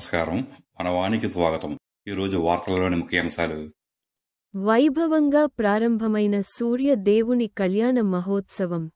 నమస్కారం. మన వానికి స్వాగతం. ఈరోజు వార్తలలోని ముఖ్యాంశాలు. వైభవంగా ప్రారంభమైన సూర్య దేవుని కళ్యాణ మహోత్సవం.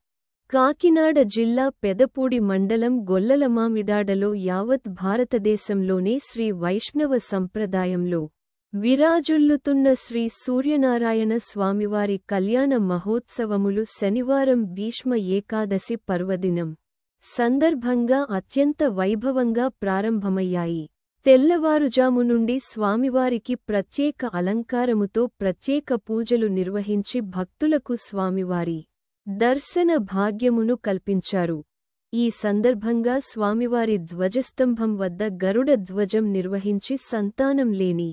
కాకినాడ జిల్లా పెదపూడి మండలం గొల్లలమామిడాడలో యావత్ భారతదేశంలోనే శ్రీ వైష్ణవ సంప్రదాయంలో విరాజుల్లుతున్న శ్రీ సూర్యనారాయణ స్వామివారి కళ్యాణ మహోత్సవములు శనివారం భీష్మ ఏకాదశి పర్వదినం సందర్భంగా అత్యంత వైభవంగా ప్రారంభమయ్యాయి. తెల్లవారుజాము నుండి స్వామివారికి ప్రత్యేక అలంకారముతో ప్రత్యేక పూజలు నిర్వహించి భక్తులకు స్వామివారి దర్శన భాగ్యమును కల్పించారు. ఈ సందర్భంగా స్వామివారి ధ్వజస్తంభం వద్ద గరుడ ధ్వజం నిర్వహించి సంతానం లేని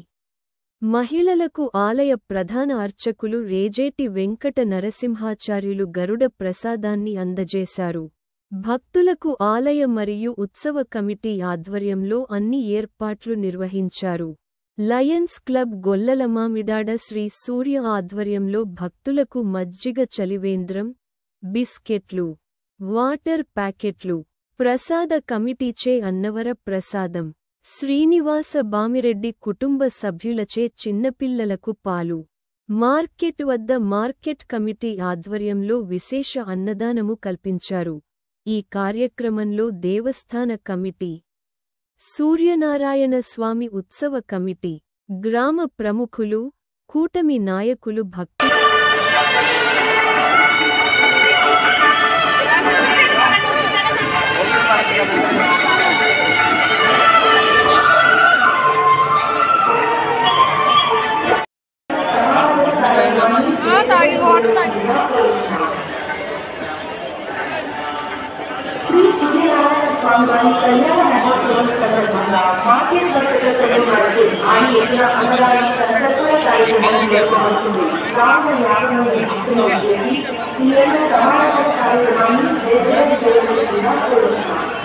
మహిళలకు ఆలయ ప్రధాన అర్చకులు రేజేటి వెంకట నరసింహాచార్యులు గరుడ ప్రసాదాన్ని అందజేశారు. భక్తులకు ఆలయ మరియు ఉత్సవ కమిటీ ఆధ్వర్యంలో అన్ని ఏర్పాట్లు నిర్వహించారు. లయన్స్ క్లబ్ గొల్లలమామిడాడ శ్రీ సూర్య ఆధ్వర్యంలో భక్తులకు మజ్జిగ చలివేంద్రం, బిస్కెట్లు, వాటర్ ప్యాకెట్లు, ప్రసాద కమిటీచే అన్నవర ప్రసాదం, శ్రీనివాస బామిరెడ్డి కుటుంబ సభ్యులచే చిన్నపిల్లలకు పాలు, మార్కెట్ వద్ద మార్కెట్ కమిటీ ఆధ్వర్యంలో విశేష అన్నదానము కల్పించారు. ఈ కార్యక్రమంలో దేవస్థాన కమిటీ, సూర్యనారాయణ స్వామి ఉత్సవ కమిటీ, గ్రామ ప్రముఖులు, కూటమి నాయకులు భక్తులు స్వామివారి కళ్యాణ మహోత్సవం సందర్భంగా మార్కెట్ భక్తుల వరకు ఆయన అన్నదానం సరస్వత కార్యక్రమం నిర్వహించింది. రాష్ట్ర యాభై ఈ ఏడు సమావేశ కార్యక్రమాన్ని కోరుతున్నాం.